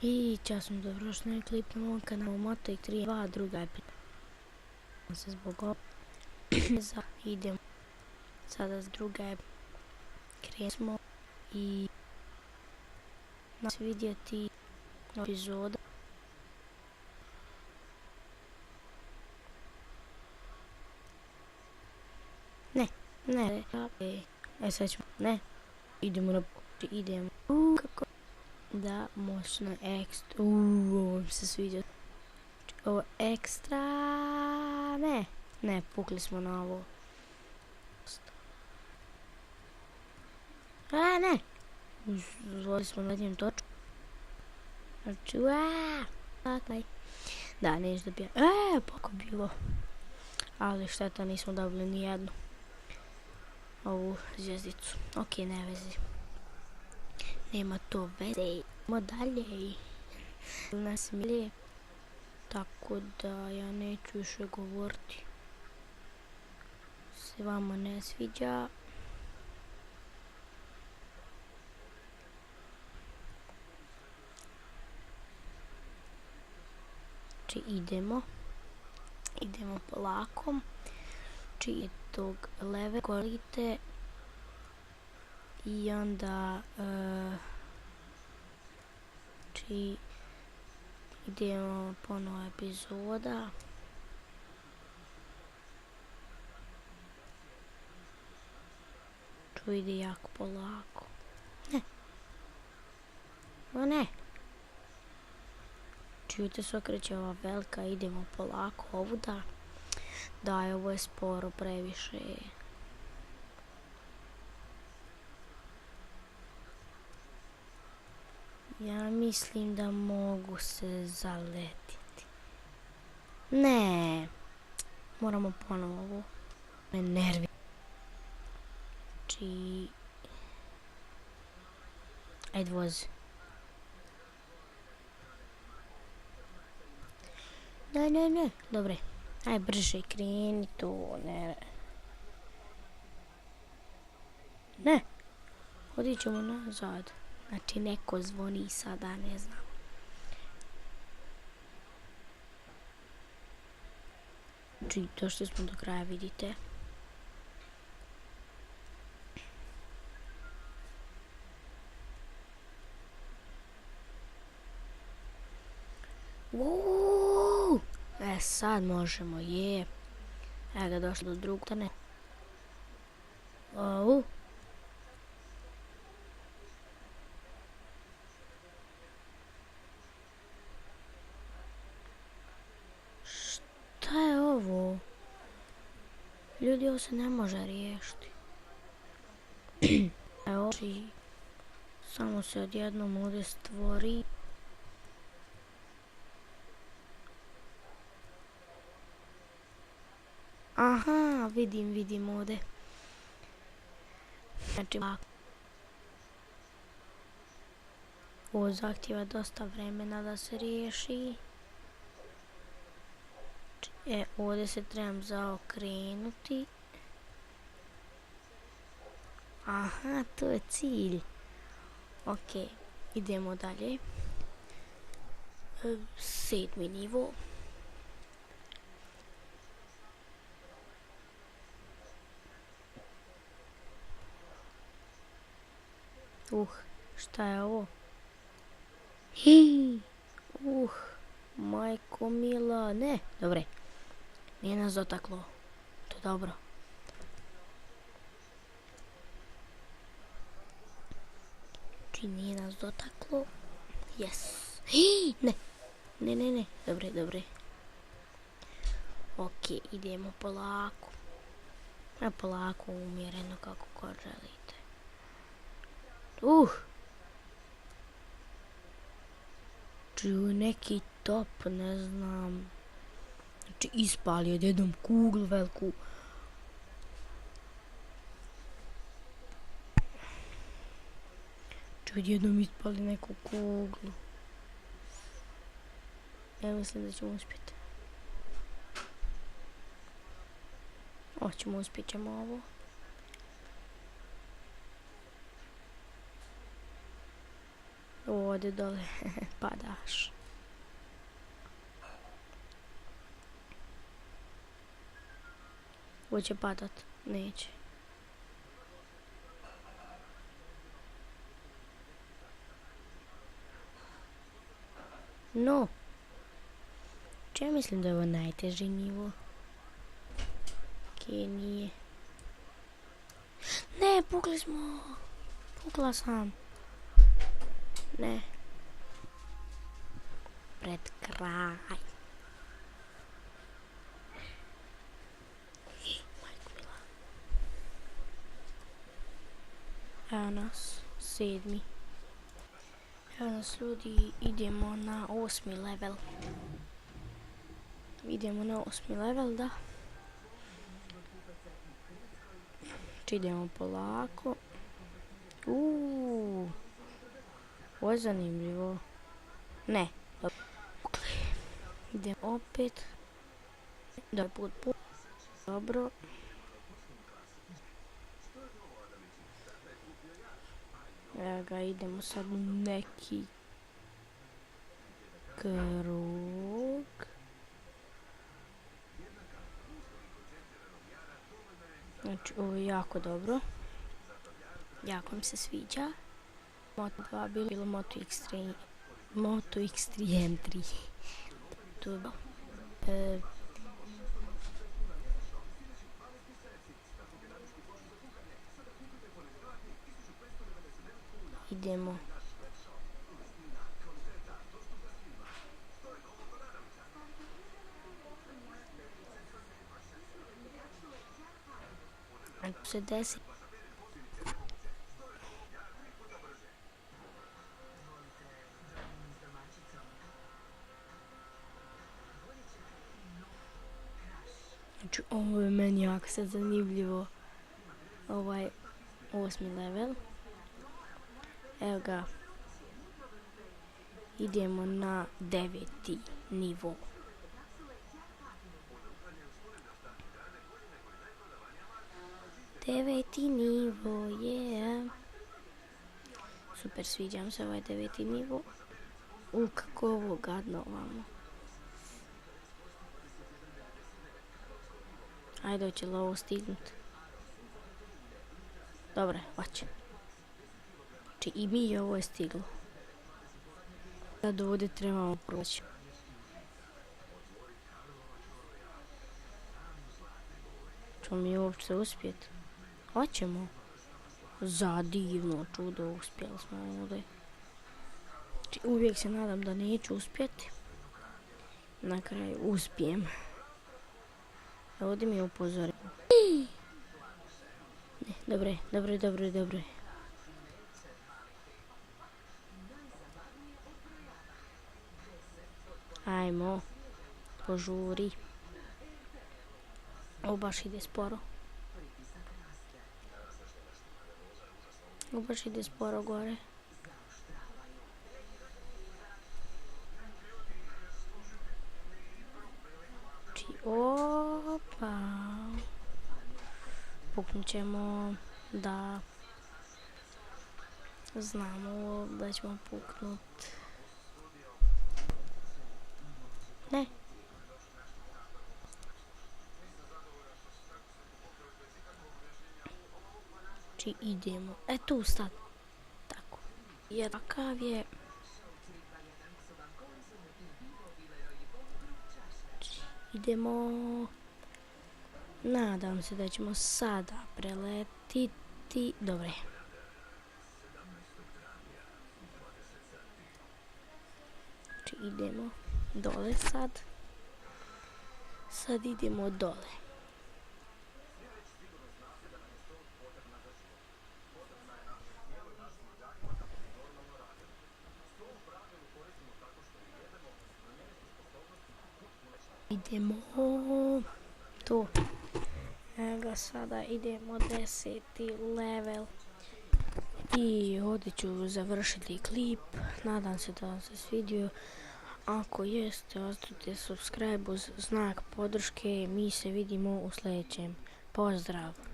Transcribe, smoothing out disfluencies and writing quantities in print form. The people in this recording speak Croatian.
I časno dobrodošli na klip na mom kanalu Moto X32, druga epizoda. Se zbog ovoga idemo sada s druga epizoda. Krenemo i nas vidjeti epizoda. Sad ćemo, idemo na idemo. Kako da moćno ekstra, ovo mi se sviđa. Ovo ekstra, pukli smo na ovo. Zvoli smo na jednim točku. Znači, da, neću dobija. Poko bilo. Ali šteta, nismo dobili ni jednu. Ovu zvijezdicu. Ok, ne vezi. Nema to veze. Idemo dalje. Nas milije. Tako da ja neću više govoriti. Se vama ne sviđa. Znači idemo polako. Znači tog leve korite. I onda znači idemo ponovo epizoda. Tu ide jako polako. Ne. Čujte, se okreće ova velika, idemo polako ovuda. Daj, ovo je sporo previše. Ja mislim da mogu se zaletiti. Ne. Moramo ponovo ovo. Me nervi. Znači... Ajde vozi. Ne. Dobre. Aj brže kreni to. Ne. Hodit ćemo nazad. Znači neko zvoni sada, ne znam. Znači došli smo do kraja, vidite. Sad možemo, je. Evo ga, došli do drugog tane. Šta je ovo? Ljudi, ovo se ne može riješiti. Evo, samo se odjednom ovdje stvori. Aha, vidim ovdje. Znači, ovo zahtjeva dosta vremena da se riješi. Ovdje se trebam zaokrenuti. Aha, to je cilj. Ok, idemo dalje. 7. nivo. Šta je ovo? Majko mila, ne, dobre. Nije nas dotaklo, to je dobro. Znači nije nas dotaklo, yes. Ne, dobre. Ok, idemo polako. Polako, umjereno, kako god želite. Čuju neki top, ne znam. Znači ispali odjednom kuglu veliku. Čuju odjednom ispali neku kuglu. Ja mislim da ćemo uspjeti. Uspjet ćemo ovo. Znači, 7. Ovdje dole padaš. Hoće padat, neće. No. Če mislim da je ovo najteži nivo. Okej, nije. Ne, pukli smo. Pukla sam. Ne. Pred kraj. Majko mila. Evo nas, 7. Evo nas ljudi, idemo na 8. level. Idemo na 8. level, da. Idemo polako. Ovo je zanimljivo. Ne. Idemo opet. Put. Dobro. Evo ga, idemo sad neki krug. Znači, ovo je jako dobro. Jako mi se sviđa. Moto 2 bilo Moto X3. Moto X3 M3. To je bilo. Idemo. Ako se desi. Znači, ovo je meni jako sad zanimljivo. Ovaj 8. level. Evo ga. Idemo na 9. nivo. Deveti nivo, yeah. Super, sviđam se ovaj 9. nivo. Kako ovo gadno ovamo. Ajde, hoće li ovo stignut? Dobre, hoće. Znači, i mi ovo je stiglo. Sad ovdje trebamo proći. Čemo mi uopće uspjeti? Hoćemo. Za divno čudo uspjeli smo ovdje. Znači, uvijek se nadam da neću uspjeti. Na kraju uspijem. Ovdje mi je upozorio. Ne, dobre. Ajmo. Požuri. Ovo baš ide sporo. Ovo baš ide sporo gore. Opa. Puknut ćemo da znamo da ćemo puknut. Ne. Znači idemo. Tu sad. Tako. Takav je. Idemo. Nadam se da ćemo sada preletiti. Dobre. Znači idemo dole sad. Sad idemo dole. Idemo tu. Evo ga, sada idemo 10. level. I ovdje ću završiti klip. Nadam se da vam se svidio. Ako jeste, ostavite subscribe uz znak podrške. Mi se vidimo u sljedećem. Pozdrav!